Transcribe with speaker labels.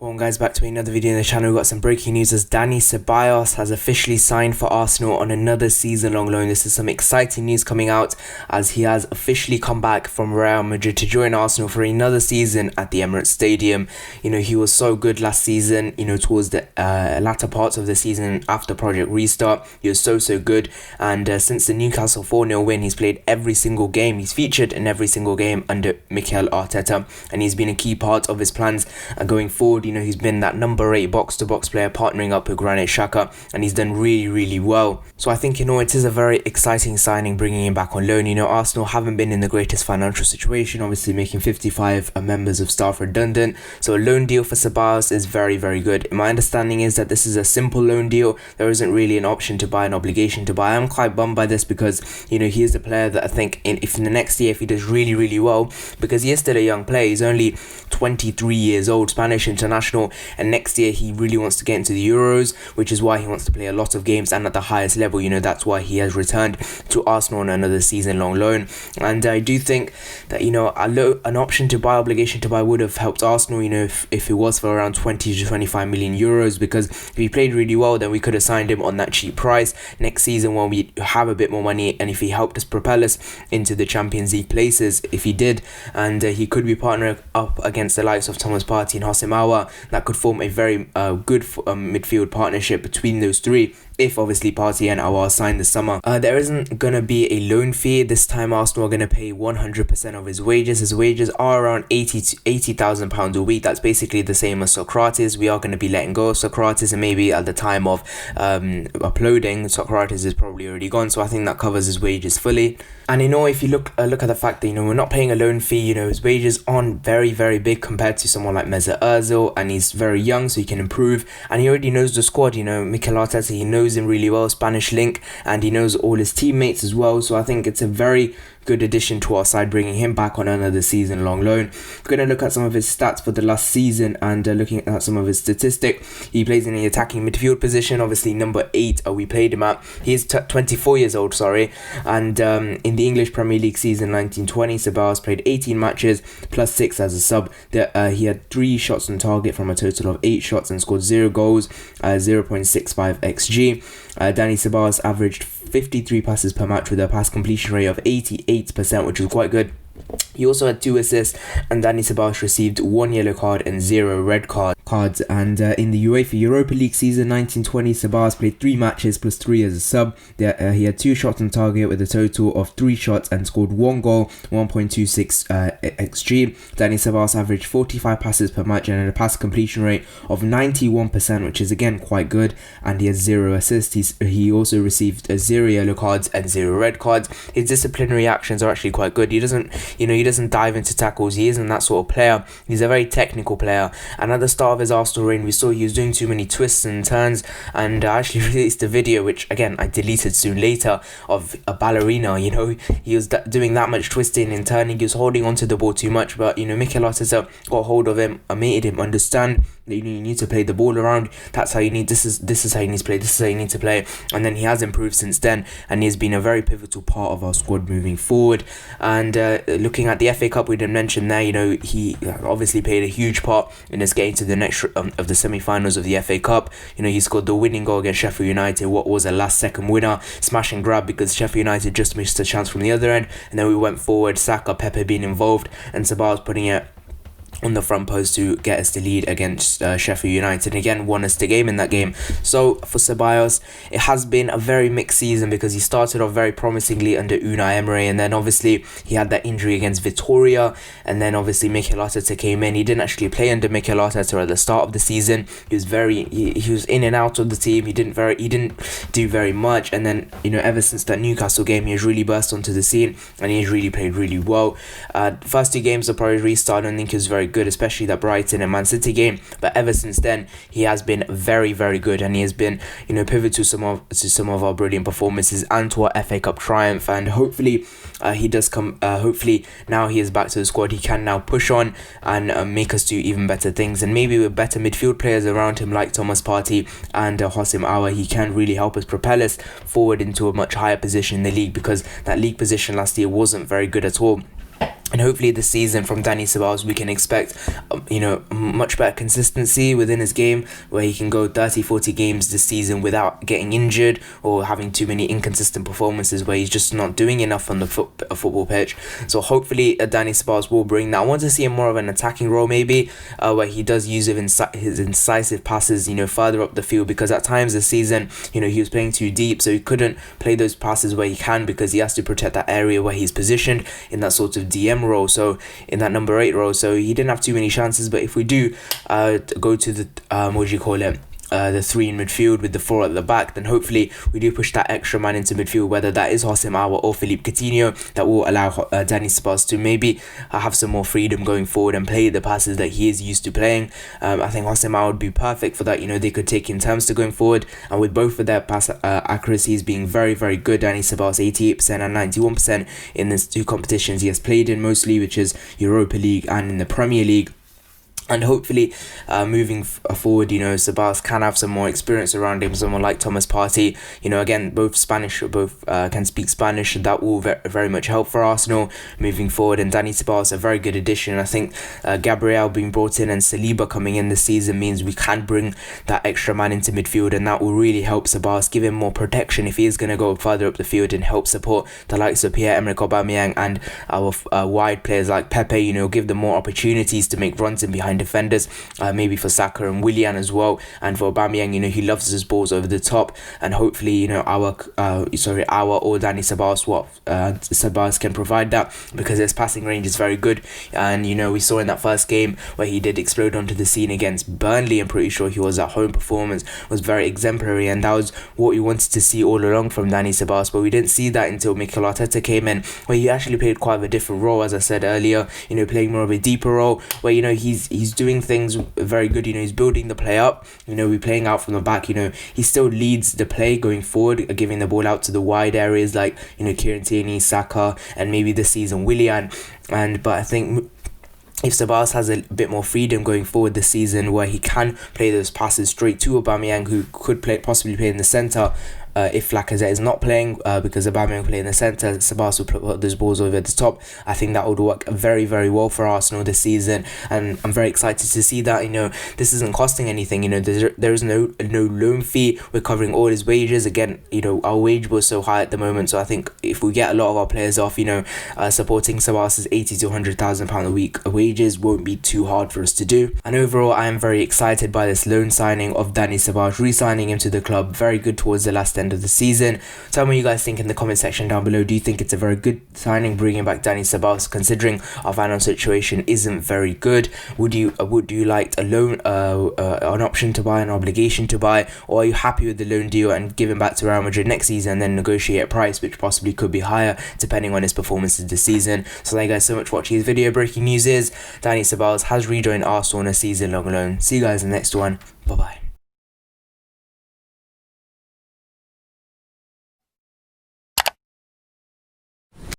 Speaker 1: Welcome guys back to another video on the channel. We've got some breaking news as Dani Ceballos has officially signed for Arsenal on another season-long loan. This is some exciting news coming out as he has officially come back from Real Madrid to join Arsenal for another season at the Emirates Stadium. You know, he was so good last season, you know, towards the latter parts of the season after Project Restart. He was so good, and since the Newcastle 4-0 win, he's played every single game. He's featured in every single game under Mikel Arteta, and he's been a key part of his plans going forward. You know, he's been that number 8 box-to-box player partnering up with Granit Xhaka, and he's done really well. So I think, you know, it is a very exciting signing bringing him back on loan. You know, Arsenal haven't been in the greatest financial situation, obviously making 55 members of staff redundant. So a loan deal for Ceballos is very good. My understanding is that this is a simple loan deal. There isn't really an option to buy, an obligation to buy. I'm quite bummed by this because, you know, he is a player that I think if in the next year, if he does really well, because he is still a young player, he's only 23 years old, Spanish international, and next year he really wants to get into the Euros, which is why he wants to play a lot of games and at the highest level. You know, that's why he has returned to Arsenal on another season-long loan. And I do think that, you know, an option to buy, obligation to buy would have helped Arsenal, you know, if it was for around 20 to 25 million euros, because if he played really well, then we could have signed him on that cheap price next season when we have a bit more money, and if he helped us propel us into the Champions League places, if he did, and he could be partnering up against the likes of Thomas Partey and Hossein Aouar, that could form a very good midfield partnership between those three, if obviously Partey and Aouar sign this summer. There isn't going to be a loan fee. This time Arsenal are going to pay 100% of his wages. His wages are around £80,000 a week. That's basically the same as Socrates. We are going to be letting go of Socrates, and maybe at the time of uploading, Socrates is probably already gone, so I think that covers his wages fully. And you know, if you look at the fact that, you know, we're not paying a loan fee, you know, his wages aren't very big compared to someone like Mesut Ozil, and he's very young, so he can improve, and he already knows the squad. You know, Mikel Arteta, he knows him really well, Spanish link, and he knows all his teammates as well, so I think it's a very good addition to our side, bringing him back on another season-long loan. We're going to look at some of his stats for the last season, and looking at some of his statistics. He plays in the attacking midfield position, obviously number 8 we played him at. He is 24 years old, and in the English Premier League season 1920, Ceballos played 18 matches plus 6 as a sub. He had 3 shots on target from a total of 8 shots and scored 0 goals, 0.65 xg. Dani Ceballos averaged 53 passes per match with a pass completion rate of 88%, which was quite good. He also had 2 assists, and Dani Ceballos received 1 yellow card and 0 red cards. And in the UEFA Europa League season 1920, Ceballos played 3 matches plus 3 as a sub. He had 2 shots on target with a total of 3 shots and scored 1 goal, 1.26 xg. Dani Ceballos averaged 45 passes per match and had a pass completion rate of 91%, which is again quite good, and he has 0 assists. He also received 0 yellow cards and 0 red cards. His disciplinary actions are actually quite good. He doesn't dive into tackles. He isn't that sort of player. He's a very technical player, and at the start of his Arsenal reign, we saw he was doing too many twists and turns, and I actually released a video, which again I deleted soon later, of a ballerina. You know, he was doing that much twisting and turning. He was holding onto the ball too much, but, you know, Mikel Arteta got hold of him and made him understand that, you know, you need to play the ball around. That's how you need. This is how you need to play. This is how you need to play. And then he has improved since then, and he has been a very pivotal part of our squad moving forward. And looking at the FA Cup, we didn't mention there, you know, he obviously played a huge part in us getting to the next of the semi-finals of the FA Cup. You know, he scored the winning goal against Sheffield United, what was a last-second winner, smash and grab, because Sheffield United just missed a chance from the other end, and then we went forward, Saka, Pepe being involved, and Ceballos putting it on the front post to get us the lead against Sheffield United, and again won us the game in that game. So for Ceballos, it has been a very mixed season, because he started off very promisingly under Unai Emery, and then obviously he had that injury against Vitoria, and then obviously Mikel Arteta came in. He didn't actually play under Mikel Arteta at the start of the season. He was in and out of the team. He didn't do very much, and then, you know, ever since that Newcastle game, he has really burst onto the scene, and he has really played really well. First 2 games of Project Restart, I don't think he was very good, especially that Brighton and Man City game, but ever since then he has been very good, and he has been, you know, pivotal to some of our brilliant performances and to our FA Cup triumph. And hopefully he does come, hopefully now he is back to the squad, he can now push on and make us do even better things, and maybe with better midfield players around him like Thomas Partey and Hossein Aouar, he can really help us propel us forward into a much higher position in the league, because that league position last year wasn't very good at all. And hopefully this season from Dani Ceballos we can expect much better consistency within his game, where he can go 30-40 games this season without getting injured or having too many inconsistent performances where he's just not doing enough on the football pitch. So hopefully Dani Ceballos will bring that. I want to see him more of an attacking role, maybe where he does use his incisive passes further up the field, because at times this season he was playing too deep, so he couldn't play those passes where he can, because he has to protect that area where he's positioned in that sort of DM role, so in that number 8 role, so he didn't have too many chances. But if we do go to the the 3 in midfield with the 4 at the back, then hopefully we do push that extra man into midfield, whether that is Houssem Aouar or Philippe Coutinho. That will allow Dani Ceballos to maybe have some more freedom going forward and play the passes that he is used to playing. I think Houssem Aouar would be perfect for that. They could take in terms to going forward, and with both of their pass accuracies being very, very good, Dani Ceballos 88% and 91% in these 2 competitions he has played in mostly, which is Europa League and in the Premier League. And hopefully, moving forward, Ceballos can have some more experience around him. Someone like Thomas Partey, again, both can speak Spanish. That will very much help for Arsenal moving forward. And Dani Ceballos, a very good addition. I think Gabriel being brought in and Saliba coming in this season means we can bring that extra man into midfield, and that will really help Ceballos, give him more protection if he is going to go further up the field, and help support the likes of Pierre-Emerick Aubameyang and our wide players like Pepe. Give them more opportunities to make runs in behind defenders, maybe for Saka and Willian as well. And for Aubameyang, he loves his balls over the top, and hopefully our or Dani Ceballos Ceballos can provide that, because his passing range is very good. And we saw in that first game where he did explode onto the scene against Burnley, I'm pretty sure he was at home, performance was very exemplary, and that was what we wanted to see all along from Dani Ceballos. But we didn't see that until Mikel Arteta came in, where he actually played quite a different role, as I said earlier, playing more of a deeper role, where he's doing things very good. He's building the play up. We're playing out from the back. He still leads the play going forward, giving the ball out to the wide areas like Kieran Tierney, Saka, and maybe this season Willian. But I think if Ceballos has a bit more freedom going forward this season, where he can play those passes straight to Aubameyang, who could possibly play in the centre, if Lacazette is not playing, because Aubameyang play in the centre, Ceballos will put those balls over the top. I think that would work very, very well for Arsenal this season, and I'm very excited to see that. This isn't costing anything. There is no loan fee. We're covering all his wages. Again, our wage was so high at the moment, so I think if we get a lot of our players off, supporting Ceballos' 80 to 100,000 pound a week wages won't be too hard for us to do. And overall, I am very excited by this loan signing of Dani Ceballos, re-signing him to the club. Very good towards the last end of the season. Tell me what you guys think in the comment section down below. Do you think it's a very good signing, bringing back Dani Ceballos, considering our financial situation isn't very good? Would you like a loan, an option to buy, an obligation to buy, or are you happy with the loan deal and give him back to Real Madrid next season and then negotiate a price which possibly could be higher depending on his performances this season? So thank you guys so much for watching this video. Breaking news is Dani Ceballos has rejoined Arsenal on a season-long loan. See you guys in the next one. Bye bye.